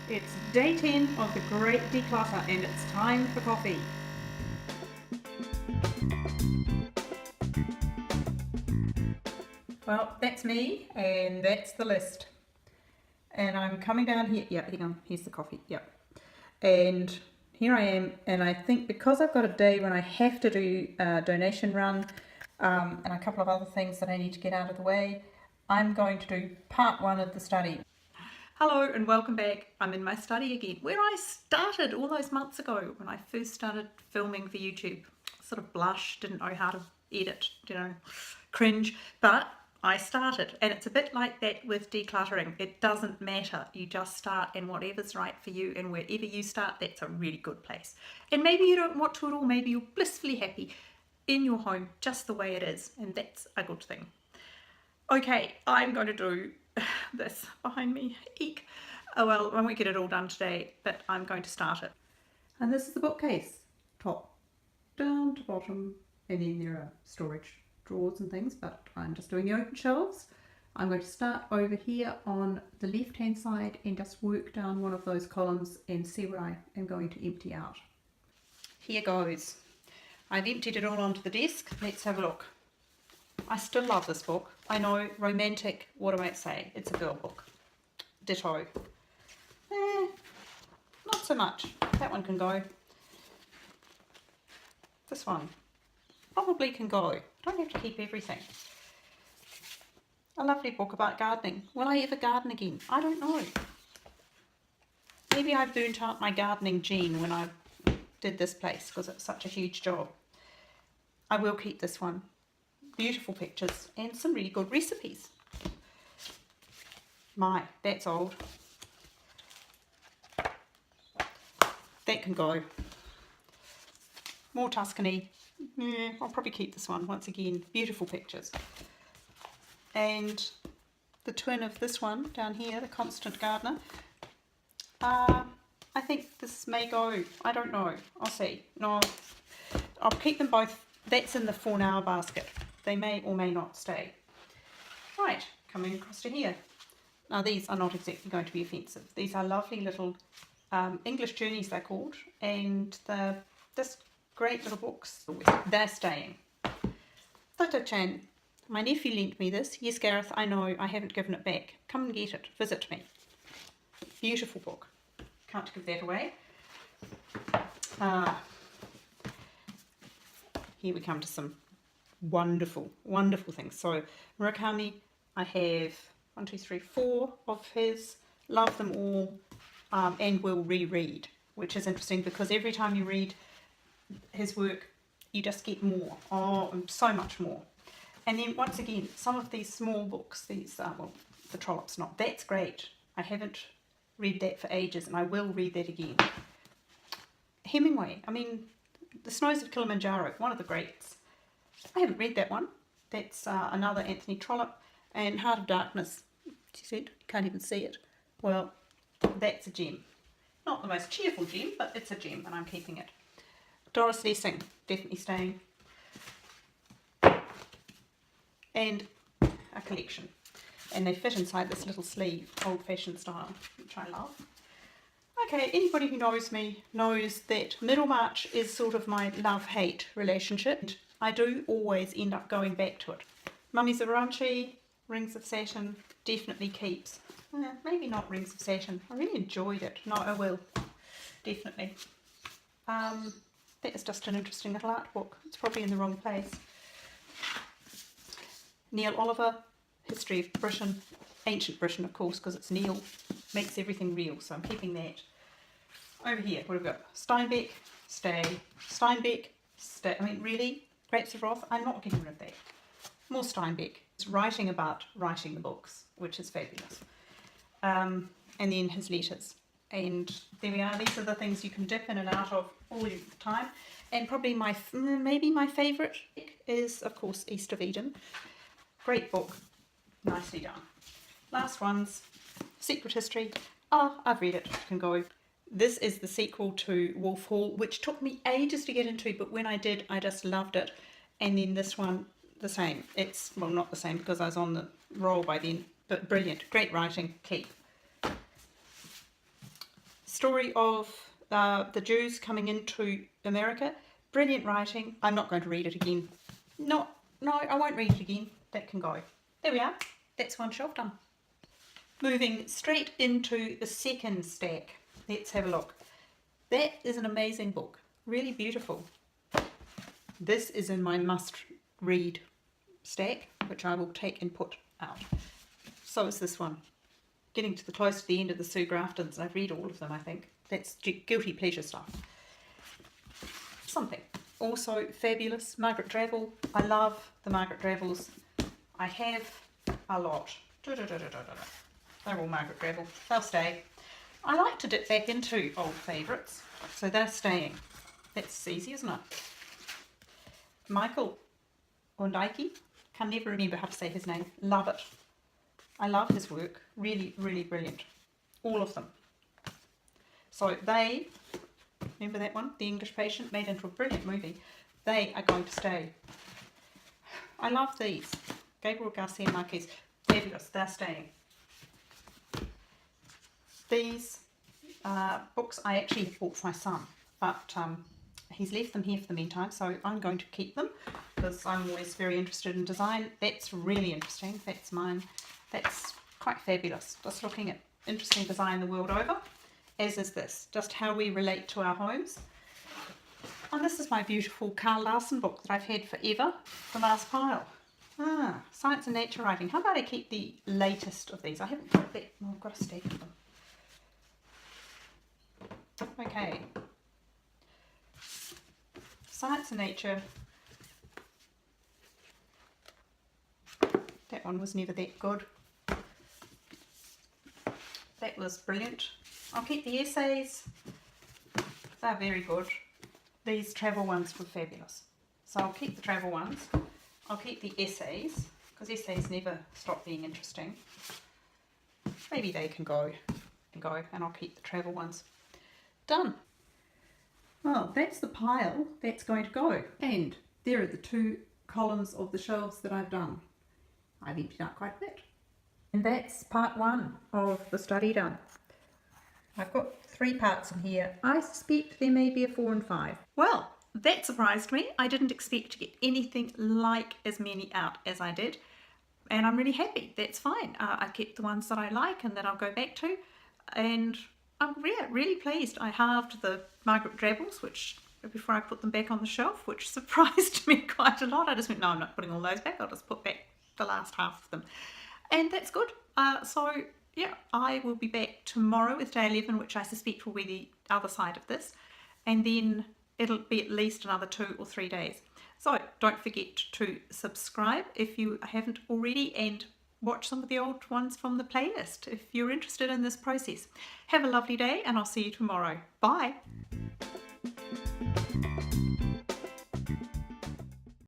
It's day 10 of the Great Declutter and it's time for coffee. Well, that's me and that's the list. And I'm coming down here. Yeah, hang on. Here's the coffee. Yep. And here I am. And I think because I've got a day when I have to do a donation run and a couple of other things that I need to get out of the way, I'm going to do part 1 of the study. Hello and welcome back. I'm in my study again, where I started all those months ago when I first started filming for YouTube. Sort of blush, didn't know how to edit, cringe, but I started. And it's a bit like that with decluttering. It doesn't matter. You just start, and whatever's right for you and wherever you start, that's a really good place. And maybe you don't want to at all. Maybe you're blissfully happy in your home just the way it is, and that's a good thing. Okay, I'm going to do this behind me. Eek. Oh well, I won't get it all done today, but I'm going to start it. And this is the bookcase, top down to bottom, and then there are storage drawers and things, but I'm just doing the open shelves. I'm going to start over here on the left hand side and just work down one of those columns and see what I am going to empty out. Here goes. I've emptied it all onto the desk. Let's have a look. I still love this book. I know, romantic, what do I say? It's a girl book. Ditto. Not so much. That one can go. This one probably can go. Don't have to keep everything. A lovely book about gardening. Will I ever garden again? I don't know. Maybe I burnt out my gardening gene when I did this place because it's such a huge job. I will keep this one. Beautiful pictures and some really good recipes. My, that's old. That can go. More Tuscany. Yeah, I'll probably keep this one. Once again, beautiful pictures. And the twin of this one down here, the Constant Gardener. I think this may go. I don't know. I'll see. No, I'll keep them both. That's in the for now basket. They may or may not stay. Right, coming across to here. Now these are not exactly going to be offensive. These are lovely little English journeys, they're called, and they're just great little books. They're staying. Tata-chan, my nephew lent me this. Yes, Gareth, I know, I haven't given it back. Come and get it, visit me. Beautiful book. Can't give that away. Here we come to some wonderful things. So Murakami, I have 1, 2, 3, 4 of his. Love them all, and will reread, which is interesting because every time you read his work you just get more. So much more. And then once again, some of these small books, these well, the Trollop's not, that's great. I haven't read that for ages and I will read that again. Hemingway, I mean, The Snows of Kilimanjaro, one of the greats. I haven't read that one. That's another Anthony Trollope. And Heart of Darkness. She said, you can't even see it. Well, that's a gem. Not the most cheerful gem, but it's a gem and I'm keeping it. Doris Lessing, definitely staying. And a collection. And they fit inside this little sleeve, old-fashioned style, which I love. Okay, anybody who knows me knows that Middlemarch is sort of my love-hate relationship. I do always end up going back to it. Mummy Zarachi, Rings of Saturn, definitely keeps. Maybe not Rings of Saturn. I really enjoyed it. No, I will. Definitely. That is just an interesting little art book. It's probably in the wrong place. Neil Oliver, History of Britain. Ancient Britain, of course, because it's Neil. Makes everything real, so I'm keeping that. Over here, what have we got? Steinbeck, stay. Steinbeck, stay. I mean, really? Grapes of Wrath? I'm not getting rid of that. More Steinbeck. It's writing about writing the books, which is fabulous. And then his letters. And there we are. These are the things you can dip in and out of all the time. And probably maybe my favourite is, of course, East of Eden. Great book. Nicely done. Last ones. Secret History. I've read it. Can go. This is the sequel to Wolf Hall, which took me ages to get into, but when I did, I just loved it. And then this one, the same. It's, well, not the same because I was on the roll by then, but brilliant. Great writing. Keep. story of the Jews coming into America. Brilliant writing. I'm not going to read it again. No, I won't read it again. That can go. There we are. That's one shelf done. Moving straight into the second stack. Let's have a look. That is an amazing book. Really beautiful. This is in my must-read stack, which I will take and put out. So is this one. Getting to the close to the end of the Sue Graftons. I've read all of them, I think. That's guilty pleasure stuff. Something. Also fabulous. Margaret Drabble. I love the Margaret Drabbles. I have a lot. They're all Margaret Drabble. They'll stay. I like to dip back into old favourites, so they're staying. That's easy, isn't it? Michael Ondaiki. Can never remember how to say his name. Love it. I love his work. Really, really brilliant. All of them. So they, remember that one? The English Patient, made into a brilliant movie. They are going to stay. I love these. Gabriel Garcia Marquez. Fabulous. They're staying. These books I actually bought for my son, but he's left them here for the meantime, so I'm going to keep them because I'm always very interested in design. That's really interesting. That's mine. That's quite fabulous. Just looking at interesting design the world over, as is this, just how we relate to our homes. And this is my beautiful Carl Larson book that I've had forever, The Last Pile. Science and Nature Writing. How about I keep the latest of these? I haven't got that. Oh, I've got a stack of them. Okay. Science and Nature. That one was never that good. That was brilliant. I'll keep the essays. They're very good. These travel ones were fabulous. So I'll keep the travel ones. I'll keep the essays, because essays never stop being interesting. Maybe they can go, and I'll keep the travel ones. Done. Well, that's the pile that's going to go. And there are the two columns of the shelves that I've done. I've emptied out quite a bit. And that's part one of the study done. I've got 3 parts in here. I suspect there may be a 4 and 5. Well, that surprised me. I didn't expect to get anything like as many out as I did. And I'm really happy. That's fine. I kept the ones that I like and that I'll go back to. And I'm really pleased. I halved the Margaret Drabbles, which before I put them back on the shelf, which surprised me quite a lot. I just went, no, I'm not putting all those back. I'll just put back the last half of them. And that's good. So yeah, I will be back tomorrow with day 11, which I suspect will be the other side of this. And then it'll be at least another 2 or 3 days. So don't forget to subscribe if you haven't already, and watch some of the old ones from the playlist if you're interested in this process. Have a lovely day, and I'll see you tomorrow. Bye.